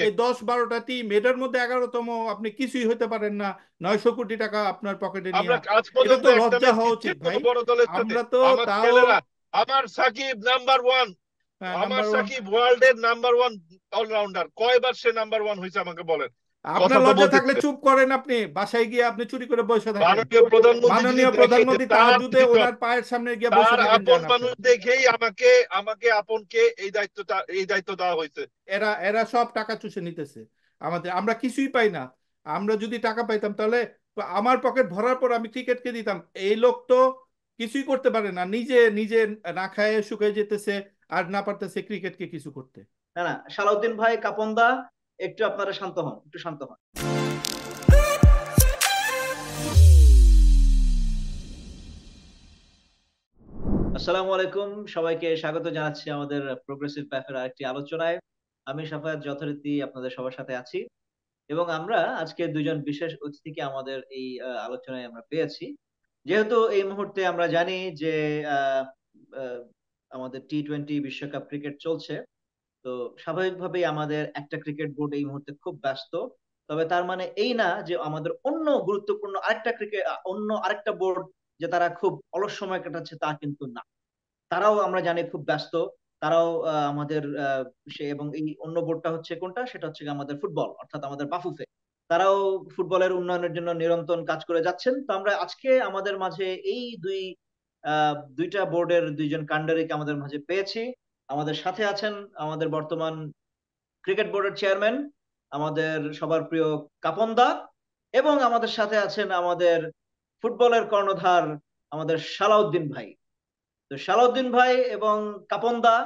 এই 10-12টা টিম, এটার মধ্যে 11তম আপনি কিছুই হইতে পারেন না, 900 কোটি টাকা আপনার পকেটে আমরা নিয়ে। আজ এটা পর্যন্ত তো একটা লজ্জা ম্যাচ হওয়া জিতছি উচিত কোনো ভাই। বড় দলের সাথে? আমরা তো আমার তাও ছেলেরা, আমার সাকিব নাম্বার ওয়ান, আমার নাম্বার ওয়ান। সাকিব ওয়ার্ল্ডের নাম্বার ওয়ান অলরাউন্ডার। কয়বার সে নাম্বার ওয়ান হয়েছে আমাকে বলেন? কথা আপনার তো লজ্জা থাকলে বলতেছে। চুপ করেন, আপনি বাসায় গিয়ে আপনি চুরি করে বসে থাকেন। মাননীয় প্রধানমন্ত্রী যদি মাননীয় দেখে যে প্রধানমন্ত্রী তার তাহাজ্জুদে দুইজন, ওনার পায়ের সামনে গিয়ে বসে তার থাকেন, আপন যান আপনি। মানুষ দেখেই আমাকে আমাকে আপনকে এই দায়িত্ব দেওয়া হয়েছে। এরা এরা সব টাকা চুষে নিতেছে আমাদের, আমরা কিছুই পাই না। আমরা যদি টাকা পাইতাম তাহলে আমার পকেট ভরার পর আমি ক্রিকেটকে দিতাম। এই লোক তো কিছুই করতে পারে না, নিজে নিজে না খায় শুকিয়ে যেতেছে, আর না পারতেছে ক্রিকেটকে কিছু করতে। না না, সালাউদ্দিন ভাই, কাপন দা, একটু আপনারা শান্ত হন, একটু শান্ত হন। আসসালামু আলাইকুম, সবাইকে স্বাগত জানাচ্ছি আমাদের প্রোগ্রেসিভ প্যাথের আরেকটি আলোচনায়। আমি সাফায়াত যথারীতি আপনাদের সবার সাথে আছি, এবং আমরা আজকে দুজন বিশেষ অতিথিকে আমাদের এই আলোচনায় আমরা পেয়েছি। যেহেতু এই মুহূর্তে আমরা জানি যে আহ, আহ, আমাদের টি-20 বিশ্বকাপ ক্রিকেট চলছে, তো স্বাভাবিকভাবেই আমাদের একটা ক্রিকেট বোর্ড এই মুহূর্তে খুব ব্যস্ত। তবে তার মানে এই না যে আমাদের অন্য গুরুত্বপূর্ণ আরেকটা ক্রিকেট, অন্য আরেকটা বোর্ড যে তারা খুব অলস সময় কাটাচ্ছে, তা কিন্তু না। তারাও আমরা জানি খুব ব্যস্ত। তারাও আমাদের এবং এই অন্য বোর্ডটা হচ্ছে কোনটা, সেটা হচ্ছে গিয়ে আমাদের ফুটবল, অর্থাৎ আমাদের বাফুফে। তারাও ফুটবলের উন্নয়নের জন্য নিরন্তর কাজ করে যাচ্ছেন। তো আমরা আজকে আমাদের মাঝে এই দুইটা বোর্ডের দুইজন কাণ্ডারিকে আমাদের মাঝে পেয়েছি। আমাদের সাথে আছেন আমাদের বর্তমান ক্রিকেট বোর্ডের চেয়ারম্যান, আমাদের সবার প্রিয় কাপন দা, এবং আমাদের সাথে আছেন আমাদের ফুটবলের কর্ণধার আমাদের সালাউদ্দিন ভাই। তো সালাউদ্দিন ভাই এবং কাপন দা,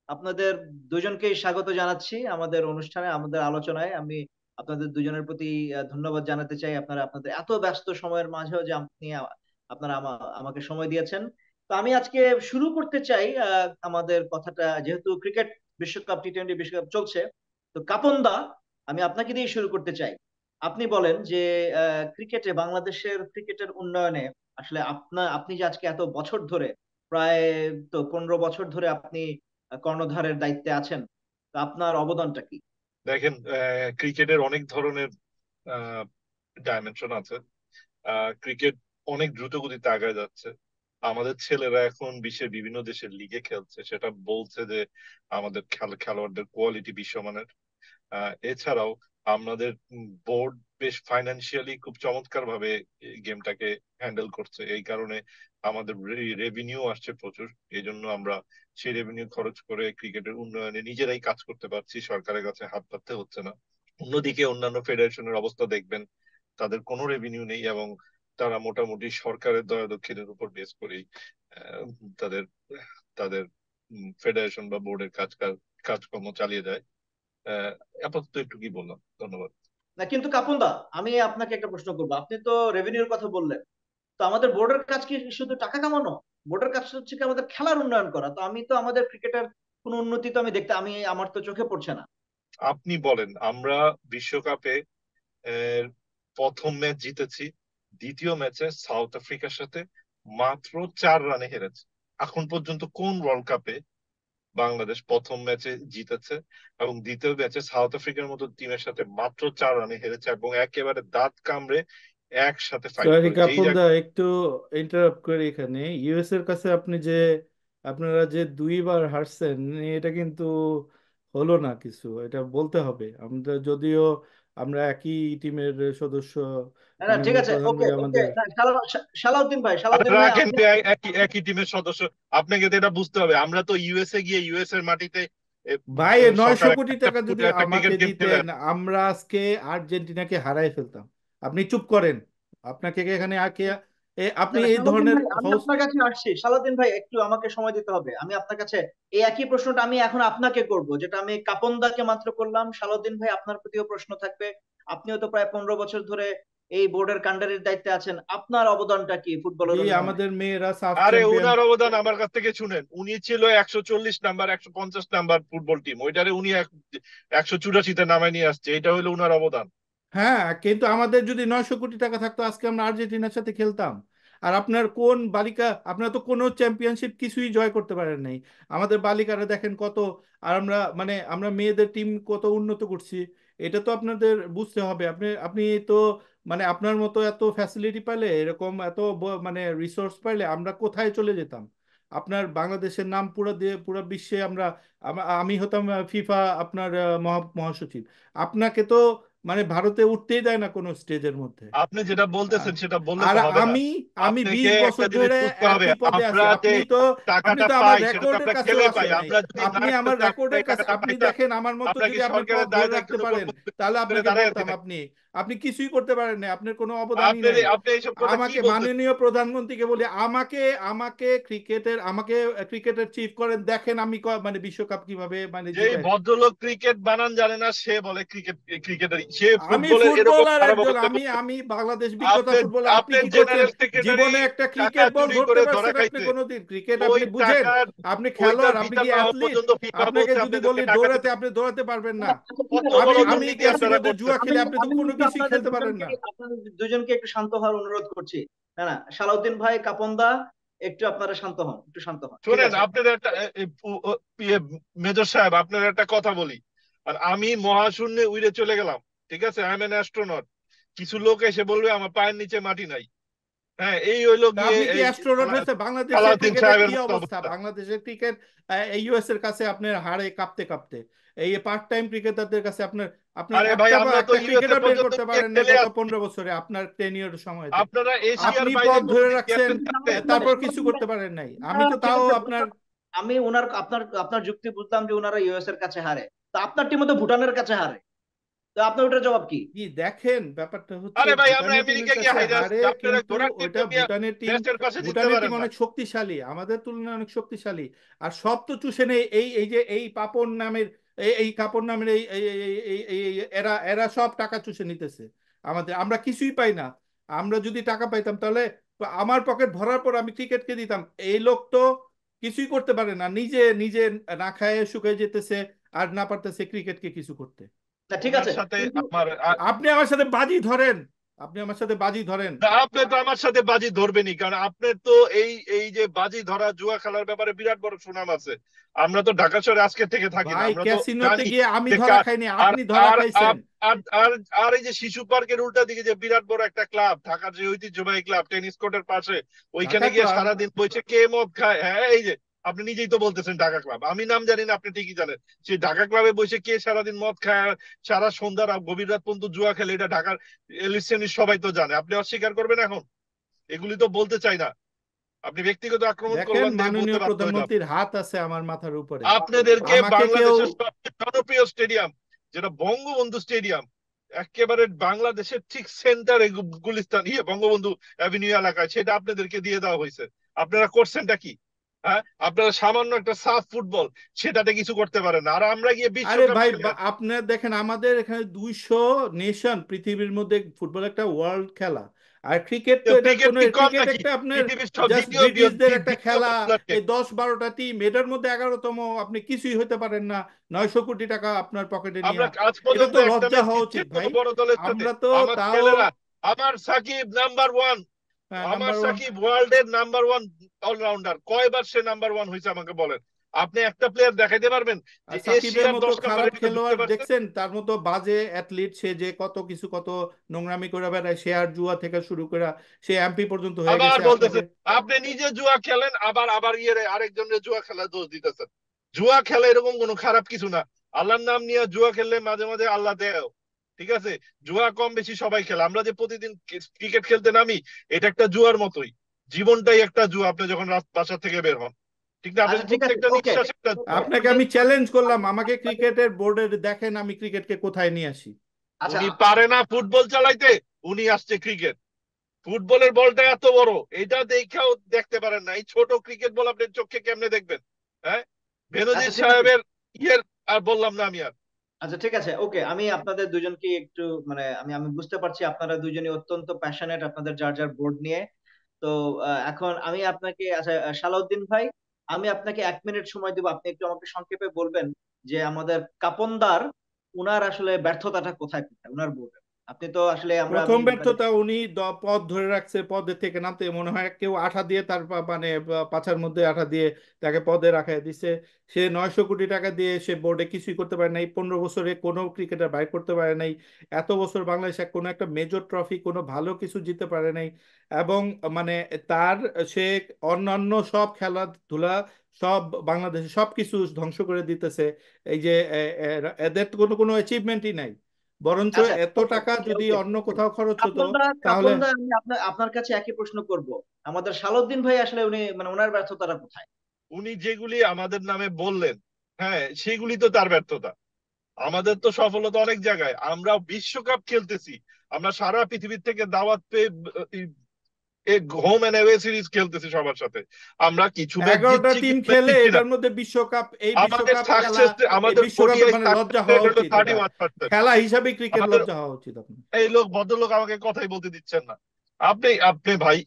আপনাদের দুজনকেই স্বাগত জানাচ্ছি আমাদের অনুষ্ঠানে, আমাদের আলোচনায়। আমি আপনাদের দুজনের প্রতি ধন্যবাদ জানাতে চাই, আপনারা আপনাদের এত ব্যস্ত সময়ের মাঝেও যে আপনারা আমাকে সময় দিয়েছেন। তো আমি আজকে শুরু করতে চাই আমাদের কথাটা, যেহেতু ক্রিকেট বিশ্বকাপ, টি-20 বিশ্বকাপ চলছে। তো কাপন দা, আমি আপনাকে দিয়ে শুরু করতে চাই। আপনি বলেন যে ক্রিকেটে, বাংলাদেশের ক্রিকেটের উন্নয়নে আসলে আপনি যে আজকে এত বছর ধরে, প্রায় তো 15 বছর ধরে আপনি কর্ণধারের দায়িত্বে আছেন, তো আপনার অবদানটা কি? দেখেন, ক্রিকেটের অনেক ধরনের ডাইমেনশন আছে। ক্রিকেট অনেক দ্রুত গতিতে আগায় যাচ্ছে। আমাদের ছেলেরা এখন বিশ্বের বিভিন্ন দেশের লিগে খেলছে, সেটা বলছে যে আমাদের খেলোয়াড়দের কোয়ালিটি বিশ্বমানের। এছাড়াও আমাদের বোর্ড বেশ ফাইন্যান্সিয়ালি খুব চমৎকার ভাবে গেমটাকে হ্যান্ডেল করছে। এই কারণে আমাদের রেভিনিউ আসছে প্রচুর। এই জন্য আমরা সেই রেভিনিউ খরচ করে ক্রিকেটের উন্নয়নে নিজেরাই কাজ করতে পারছি, সরকারের কাছে হাত পাততে হচ্ছে না। অন্যদিকে অন্যান্য ফেডারেশনের অবস্থা দেখবেন, তাদের কোনো রেভিনিউ নেই এবং তারা মোটামুটি সরকারের দয়া দক্ষিণের উপর বেস করেই আহ, তাদের তাদের ফেডারেশন বা বোর্ডের কাজকর্ম চালিয়ে যায়। আহ, আপাতত একটু কি বললাম, ধন্যবাদ। না কিন্তু কাপুন দা, আমি আপনাকে একটা প্রশ্ন করবো। আপনি তো রেভিনিউর কথা বললেন, তো আমাদের বোর্ডের কাজ কি শুধু টাকা কামানো? বোর্ডের কাজ হচ্ছে কি আমাদের খেলার উন্নয়ন করা। তো আমি তো আমাদের ক্রিকেটের কোনো উন্নতি তো আমার তো চোখে পড়ছে না। আপনি বলেন, আমরা বিশ্বকাপে আহ, প্রথম ম্যাচ জিতেছি, দ্বিতীয় ম্যাচে সাউথ আফ্রিকার সাথে মাত্র 4 রানে হেরেছে। এখন পর্যন্ত কোন ওয়ার্ল্ড কাপে বাংলাদেশ প্রথম ম্যাচে জিতেছে এবং দ্বিতীয় ম্যাচে সাউথ আফ্রিকার মতো টিমের সাথে মাত্র 4 রানে হেরেছে এবং একেবারে দাঁত কামড়ে একসাথে ফাইট সরি করে যেই কাপুর দা, জায়গায়। একটু ইন্টারাপ্ট করি এখানে। ইউএস এর কাছে আপনারা যে 2বার হারছেন, এটা কিন্তু হলো না কিছু, এটা বলতে হবে। আমরা যদিও আমরা একই টিমের সদস্য, না না, ঠিক মাননীয় আছে, ওকে প্রধানমন্ত্রী ওকে। আমাদের। সালাউদ্দিন ভাই, আর সালাউদ্দিন ভাই, রাখেন আপনি তো, একই একই টিমের সদস্য। আপনাকে তো এটা বুঝতে হবে, আমরা তো ইউএসএ গিয়ে ইউএস এর মাটিতে ভাই, নয়শো সরকার কোটি একটা টাকা যদি একটা আমাকে ক্রিকেট গেম খেলে দিতেন, আসে। আমরা আজকে আর্জেন্টিনাকে হারাই ফেলতাম। আপনি চুপ করেন। আপনাকে এখানে আকে না আপনি না, এই সালাউদ্দিন ধরনের ভাই, আমি হোস্ট। আপনার কাছে আসছি। সালাউদ্দিন ভাই, একটু আমাকে সময় দিতে হবে। আমি আপনার কাছে এই একই প্রশ্নটা আমি এখন আপনাকে করব, যেটা আমি কাপন দাকে মাত্র করলাম। সালাউদ্দিন ভাই, আপনার প্রতিও প্রশ্ন থাকবে। আপনিও তো প্রায় 15 বছর ধরে এই বোর্ডের কান্ডারির দায়িত্বে আছেন। আপনার অবদানটা কি জি, ফুটবলের উন্নয়নে? আমাদের মেয়েরা সাফ আরে চ্যাম্পিয়ন। উনার অবদান আমার কাছ থেকে শুনেন। উনি ছিল 140 নাম্বার, 150 নাম্বার ফুটবল টিম, ওইটারে উনি 184-তে নামায় নিয়ে আসছে। এটা হলো উনার অবদান। হ্যাঁ, কিন্তু আমাদের যদি 900 কোটি টাকা থাকতো, আজকে আমরা আর্জেন্টিনার সাথে খেলতাম। আর আপনার কোন বালিকা, আপনার তো কোনো চ্যাম্পিয়নশিপ কিছুই জয় করতে পারেন নাই। আমাদের বালিকারা দেখেন কত, আর আমরা মানে আমরা মেয়েদের টিম কত উন্নত করছি। এটা তো আপনাদের বুঝতে হবে। আপনি আপনি তো মানে আপনার মতো এত ফ্যাসিলিটি পাইলে, এরকম এত মানে রিসোর্স পাইলে আমরা কোথায় চলে যেতাম। আপনার বাংলাদেশের নাম পুরো দিয়ে পুরো বিশ্বে আমরা, আমি হতাম ফিফা আপনার মহাসচিব। আপনাকে তো মানে ভারতে উঠতেই দেয় না কোনো স্টেজের মধ্যে। আপনি যেটা আহ, বলতেছেন সেটা বললে আর তো হবে না। আমি আমি আপনাকে 20 বছর একটা জিনিস ধরে বুঝতে হবে, একই পদে আছি। আমরা যে আপনি টাকাটা তো আমার পাই সেটা তো রেকর্ডের আমরা কাছেও খেলে পাই। আসেন নাই। আমরা যদি না আপনি আমার খেলতাম আমরা রেকর্ডের এই কাছে, টাকাটা আপনি পাইতাম? দেখেন আমার মতো আমরা কি যদি আপনি পদ সরকারের দায় ধরে দায়িত্ব রাখতে নিয়ে পারেন, তাহলে করে আপনাকে দাঁড়ায় আছি বলতাম নাকি? আপনি আপনি কিছুই করতে পারেন না, আপনার কোনো অবদানই আপনি নাই। আপনি এইসব কথা কি আমাকে বলতেছেন? মাননীয় প্রধানমন্ত্রীকে বলি, আমাকে আমাকে ক্রিকেটের চিফ করেন, দেখেন আমি মানে বিশ্বকাপ কিভাবে মানে যেই জিতাই। ভদ্রলোক ক্রিকেট বানান জানে না সে বলে ক্রিকেটার, সে আমি ফুটবলের এরকম ফুটবলার খারাপ একজন, অবস্থা আমি করছে। আমি বাংলাদেশ বিখ্যাত আপনি ফুটবলার। আপনি আপনার কি করছেন জেনারেল সেক্রেটারি জীবনে? একটা টাকা ক্রিকেট বল চুরি ধরতে করে ধরা পারছেন আপনি খাইছে। কোনোদিন? ক্রিকেট ওই আপনি বুঝেন? টাকার আপনি ওইটার খেলোয়াড়, আপনি বিচার কি না হওয়া অ্যাথলিট? পর্যন্ত ফিফা আপনাকে বলছে যদি আপনাদেরকে বলি টাকা দৌড়াতে, দিতে। আপনি দৌড়াতে পারবেন না। আচ্ছা, ঠিক কত আছে, বড় ঠিক আছে, আমি দুর্নীতি ঠিক আছে। আপনারা ক্যাসিনোতে জুয়া করতেছেন। খেলে, আপনি তো আমি কোনো একটু কিছুই খেলতে পারেন না। আপনাদের দুজনকে একটু শান্ত হওয়ার অনুরোধ করছি। না না, সালাউদ্দিন ভাই, কাপনদা, একটু আপনারা শান্ত হন, একটু শান্ত হন, ঠিক শোনেন, আছে? আপনার একটা মেজর সাহেব, আপনার একটা কথা বলি। আর আমি মহাশূন্যে উড়ে চলে গেলাম, ঠিক আছে, আই এম অ্যান অ্যাস্ট্রোনট। কিছু লোক এসে বলবে আমার পায়ের নিচে মাটি নাই। হ্যাঁ, এই হইলো তা গিয়ে আপনি কি এই অ্যাস্ট্রোনট হয়েছে? বাংলাদেশের সালাউদ্দিন ক্রিকেটের সাহেবের কি মতো অবস্থা? অবস্থা। বাংলাদেশের ক্রিকেট এই ইউএস এর কাছে আপনার হারে কাঁপতে কাঁপতে, এই পার্ট টাইম ক্রিকেটারদের কাছে আপনার, আপনার আরে ভাই, একটা আমরা তো একটা ইউএসএ ক্রিকেটার বের পর্যন্ত করতে গিয়ে পারেন নাই খেলে গত আসছি। 15 বছরে আপনার টেনিয়র সময়তে। আপনারা এশিয়ার আপনি বাইরে পদ ধরে কোনোদিন রাখছেন, গেছেন খেলতে? তারপর কিছু করতে পারেন নাই। আমি তো ঠিক তাও আছে, আপনার, আমি আপনার আপনার যুক্তি বুঝলাম যে ওনারা ইউএস এর কাছে হারে, তো আপনার টিমও তো ভুটানের কাছে হারে, তো আপনার ওটার জবাব কি? কি দেখেন, ব্যাপারটা হচ্ছে আরে ভাই, আমরা ভুটানের টিমের আমেরিকা গিয়ে কাছে হাইরে হারে, আসছি, আপনারা কিন্তু ঘোড়ার ওইটা টিপে মিয়া ভুটানের টিম, দেশের পাশে জিততে ভুটানের টিম পারেন না। অনেক শক্তিশালী, আমাদের তুলনায় অনেক শক্তিশালী। আর সব তো চুষে নেই এই এই যে এই পাপন নামের, এই কাপড় নামের এই এই এই এই এই- এই- এরা এরা সব টাকা চুষে নিতেছে আমাদের। আমরা কিছুই পাই না। আমরা যদি টাকা পাইতাম তাহলে আমার পকেট ভরার পর আমি ক্রিকেটকে দিতাম। এই লোক তো কিছুই করতে পারে না, নিজে নিজে না খায় শুকিয়ে যেতেছে, আর না পারতেছে ক্রিকেটকে কিছু করতে। না ঠিক ওনার আছে, সাথে কিন্তু আমার আপনি আমার সাথে বাজি ধরেন, আপনি আমার সাথে বাজি ধরেন। না, আপনি তো আমার সাথে বাজি ধরবেনই, কারণ আপনার তো এই এই যে বাজি ধরা জুয়া খেলার ব্যাপারে বিরাট বড় সুনাম আছে। আমরা তো ঢাকা শহরে আজকে থেকে থাকি না, ভাই আমরা তো ক্যাসিনোতে জানি গিয়ে আমি যে ধরা খাইনি, আর আপনি ধরা আর খাইছেন। আর আর আর আর এই যে শিশু পার্কের উল্টা দিকে যে বিরাট বড় একটা ক্লাব, ঢাকার যে ঐতিহ্যবাহী ক্লাব টেনিস কোর্টের পাশে, ওইখানে ঢাকা গিয়ে ক্লাব? সারাদিন বসে কে মদ খায়। হ্যাঁ, এই যে আপনি নিজেই তো বলতেছেন ঢাকা ক্লাব, আমি নাম জানি না, আপনি ঠিকই জানেন। সেই ঢাকা ক্লাবে বসে কে সারাদিন মদ খায় আর সারা সন্ধ্যা গভীর রাত পর্যন্ত জুয়া খেলে, এটা ঢাকার এলিট শ্রেণীর সবাই তো জানে। আপনি অস্বীকার করবেন এখন? এগুলি তো বলতে চাই না। আপনি ব্যক্তিগত আক্রমণ দেখেন করলেন দেখে বলতে মাননীয় বাধ্য হইলাম। প্রধানমন্ত্রীর হাত আছে আমার মাথার উপরে। আপনাদেরকে আমাকে কেউ, বাংলাদেশের সবচেয়ে জনপ্রিয় স্টেডিয়াম, যেটা বঙ্গবন্ধু স্টেডিয়াম, একেবারে বাংলাদেশের ঠিক সেন্টারে গুলিস্তান বঙ্গবন্ধু অ্যাভিনিউ এলাকায়, সেটা আপনাদেরকে দিয়ে দেওয়া হয়েছে। আপনারা করছেনটা কি? হ্যাঁ, আপনারা সামান্য একটা সাফ ফুটবল, সেটাতে কিছু করতে পারেন না, আর আমরা গিয়ে আরে বিশ্বকাপ ভাই খেলে আসছি। আপনার দেখেন আমাদের এখানে 200 নেশন, পৃথিবীর মধ্যে ফুটবল একটা ওয়ার্ল্ড খেলা। আর ক্রিকেট তো এটা ক্রিকেট কোনো, কি কম ক্রিকেট নাকি? একটা আপনার পৃথিবীর সব জাস্ট দ্বিতীয় ব্রিটিশদের একটা দ্বিতীয় খেলা। পপুলার এই গেম। 10-12টা টিম, এটার মধ্যে 11তম, আপনি কিছুই হতে পারেন না 900 কোটি টাকা আপনার পকেটে নিয়ে। আমরা আজ এটা পর্যন্ত তো একটা লজ্জা ম্যাচ হওয়া জিতছে উচিত কোনো ভাই। বড় দলের সাথে? আমরা তো আমার তাও ছেলেরা, আমার সাকিব নাম্বার ওয়ান, আমার নাম্বার 1। সাকিব ওয়ার্ল্ডের নাম্বার ওয়ান অলরাউন্ডার। কয়বার সে নাম্বার ওয়ান হয়েছে আমাকে বলেন। আপনি একটা প্লেয়ার দেখাইতে পারবেন যে আর সাকিবের এশিয়ার মতো 10 নম্বরে খারাপ ভিতরে ঢুকতে খেলোয়াড় পারছে? দেখছেন? তার মতো বাজে অ্যাথলিট সে, যে কত কিছু, কত নোংরামি করে বেড়ায়, সে আর জুয়া থেকে শুরু করে সে এমপি পর্যন্ত হয়ে আবার গেছে আপনাকে। বলতেছেন আপনি নিজে জুয়া খেলেন, আবার আবার আরেকজনের জুয়া খেলা দোষ দিতেছেন। জুয়া খেলা এরকম কোনো খারাপ কিছু না। আল্লাহর নাম নিয়ে জুয়া খেললে মাঝে মাঝে আল্লাহ দেয়, ঠিক আছে? জুয়া কম বেশি সবাই খেলে। আমরা যে প্রতিদিন ক্রিকেট খেলতে নামি, এটা একটা জুয়ার মতোই। জীবনটাই একটা জুয়া, আপনি যখন বাসা থেকে বের হন, ঠিক না? আপনার আচ্ছা ঠিক আছে, প্রত্যেকটা ওকে। নিঃশ্বাস একটা জুয়া। আপনাকে আমি চ্যালেঞ্জ করলাম, আমাকে ক্রিকেটের বোর্ডে দেখেন আমি ক্রিকেটকে কোথায় নিয়ে আসি। আচ্ছা, উনি পারে না ফুটবল চালাইতে, উনি আসছে ক্রিকেট। ফুটবলের বলটা এত বড়, এটা দেখাও দেখতে পারেন না। এই ছোট ক্রিকেট বল আপনার চোখে কেমনে দেখবেন? হ্যাঁ, আচ্ছা বেনজির ঠিক আছে, সাহেবের ইয়ের আর বললাম না আমি আর। আচ্ছা ঠিক আছে, ওকে। আমি আপনাদের দুজনকে একটু মানে আমি আমি বুঝতে পারছি আপনারা দুজনই অত্যন্ত প্যাশনেট আপনাদের যার যার বোর্ড নিয়ে। তো এখন আমি আপনাকে, আচ্ছা, সালাউদ্দিন ভাই, আমি আপনাকে 1 মিনিট সময় দিব, আপনি একটু আমাকে সংক্ষেপে বলবেন যে আমাদের কাপনদার উনার আসলে ব্যর্থতাটা কোথায় কোথায় উনার বোর্ডে। আপনি তো আসলে আমি প্রথম মানে ব্যর্থতা উনি পদ ধরে রাখছে, পদের থেকে নামতে মনে হয় কেউ আঠা দিয়ে তার মানে পাছার মধ্যে আঠা দিয়ে তাকে পদে রাখায় দিছে। সে 900 কোটি টাকা দিয়ে সে বোর্ডে কিছুই করতে পারে নাই, 15 বছরে কোনো ক্রিকেটার বাইর করতে পারে নাই। এত বছর বাংলাদেশ কোনো একটা মেজর ট্রফি কোনো ভালো কিছু জিততে পারে নাই। এবং মানে তার সে অন্যান্য সব খেলাধুলা সব বাংলাদেশে সব কিছু ধ্বংস করে দিতেছে। এই যে এদের তো কোনো কোনো অ্যাচিভমেন্টই নাই, বরঞ্চ আচ্ছা, এত ওকে টাকা ওকে যদি ওকে অন্য ওকে কোথাও খরচ হতো তাহলে। কাপনদা আমি আপনার কাছে একই প্রশ্ন করব। আমাদের সালাউদ্দিন ভাই আসলে উনি মানে ওনার ব্যর্থতাটা কোথায়? উনি যেগুলি আমাদের নামে বললেন, হ্যাঁ সেগুলি তো তার ব্যর্থতা। আমাদের তো সফলতা অনেক জায়গায়, আমরা বিশ্বকাপ খেলতেছি, আমরা সারা পৃথিবীর থেকে দাওয়াত পেয়ে হোম এন্ড অ্যাওয়ে সিরিজ খেলতেছি সবার সাথে। আমরা কিছু ম্যাচ 11টা জিতছি, টিম কিছু ম্যাচ খেলে জিতছি না। এটার মধ্যে বিশ্বকাপ, এই আমাদের বিশ্বকাপ খেলা, সাকসেস, এই আমাদের বিশ্বকাপে ওডিআই মানে সাকসেস লজ্জা রেট হওয়া হলো উচিত। এটা 31%। খেলা হিসাবে ক্রিকেট আমাদের লজ্জা হওয়া উচিত আপনার। এই লোক ভদ্রলোক আমাকে কথাই বলতে দিচ্ছেন না। আপনি আপনি ভাই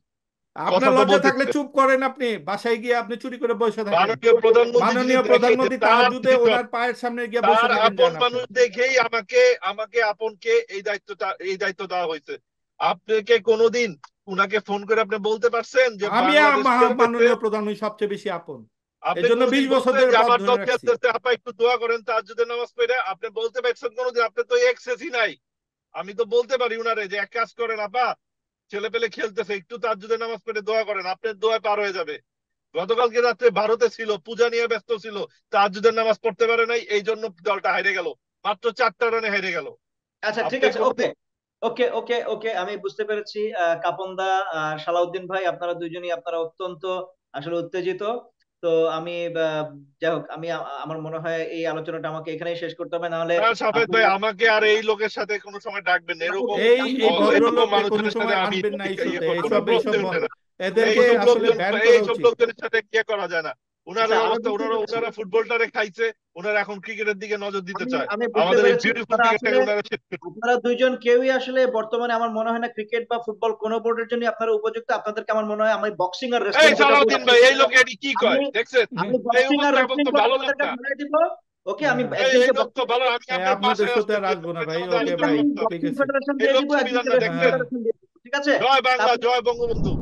কথা আপনার তো লজ্জা বলতে থাকলে দিচ্ছেন। চুপ করেন, আপনি বাসায় গিয়ে আপনি চুরি করে বসে থাকেন। মাননীয় প্রধানমন্ত্রী যদি মাননীয় দেখে যে প্রধানমন্ত্রী তার তাহাজ্জুদে ভিতর, ওনার পায়ের সামনে গিয়ে বসে তার থাকেন, আপন যান আপনি। মানুষ দেখেই আমাকে আমাকে আপনকে এই দায়িত্ব দেওয়া হয়েছে। আপনাকে কোনোদিন উনাকে ফোন করে আপনি বলতে পারছেন যে আমি বাংলাদেশ খেলতেছে? মাননীয় প্রধানমন্ত্রী সবচেয়ে বেশি আপন, আপনি এই জন্য কোনোদিন 20 বছর বলছেন ধরে যে পথ আমার ধরে দল রাখছি। খেলতেছে, আপা একটু দোয়া করেন তাহাজ্জুদের নামাজ পড়ে? আপনি বলতে পারছেন কোনোদিন? আপনি তো এক্সেসই নাই। আমি তো বলতে পারি উনারে যে এক কাজ করেন আপা, ছেলে পেলে খেলতেছে, একটু তাহাজ্জুদের নামাজ পড়ে দোয়া করেন, আপনার দোয়া পার হয়ে যাবে। গতকালকে রাত্রে ভারতে ছিল, পূজা নিয়ে ব্যস্ত ছিল, তাহাজ্জুদের নামাজ পড়তে পারে নাই, এই জন্য দলটা হেরে গেল, মাত্র 4টা রানে হেরে গেল। আচ্ছা ঠিক আপনি আছে, ওকে কোনোদিন ওকে ওকে ওকে আমি বুঝতে পেরেছি। কাপনদা আর সালাউদ্দিন ভাই আপনারা দুইজনই আপনারা অত্যন্ত আসলে উত্তেজিত। তো আমি যাই হোক, আমার মনে হয় এই আলোচনাটা আমাকে এখানেই শেষ করতে হবে, নাহলে না সাফেদ ভাই, আপনারা আমাকে আর এই লোকের সাথে কোনো সময় ডাকবেন না। এরকম ওকে এই আমি এই বুঝতে পেরেছি। এরকম ভদ্রলোককে কোনো মানুষজনের সাথে সময় আমি আনবেন না ইয়ে ইস্যুতে, করবো না, এইসব এইসব প্রশ্নই উঠে না। এদেরকে এইসব আসলে লোকজন, ব্যান করা এইসব উচিত। লোকজনের সাথে কে করা যায় না। আচ্ছা উনাদের আমি অবস্থা, বুঝতে ওনারা পেরেছি, ওনারা ফুটবলটারে খাইছে, ওনারা এখন ক্রিকেটের দিকে নজর দিতে আমি চায়। আমি বুঝতে আমাদের এই পেরেছি বিউটিফুল আপনারা আসলে, ক্রিকেটটাকে ওনারা শেষ করে আপনারা দুইজন কেউই আসলে বর্তমানে আমার মনে হয় না ক্রিকেট বা ফুটবল কোনো বোর্ডের জন্য আপনারা উপযুক্ত। আপনাদেরকে আমার মনে হয় আমি বক্সিং আর এই রেসলিং যেটা বলি সালাউদ্দিন ভাই, এই লোক এটি কি আমি কয় দেখছেন? হুম। আমি এই বক্সিং আর রেসলিং অবস্থা করে ভালো লোক আপনাদেরকে না। ধরে দিব। ওকে আমি হ্যাঁ, এই একজনকে লোক তো বক্সিং ভালো, আমি আপনার আপনাদের বাসায় সাথে আসতে আর চাই, আসবো না আপনি ভাই, আমাদের ওকে একজনকে ভাই, আমি আন্তরিক ঠিক বক্সিং আছে। ফেডারেশন এই দিয়ে লোক দিব, সুবিধার একজনকে না রেসলিং দেখছেন? হ্যাঁ, ফেডারেশন দিয়ে দিব, ঠিক আছে? জয় তা বাংলা, আপনি জয় বঙ্গবন্ধু।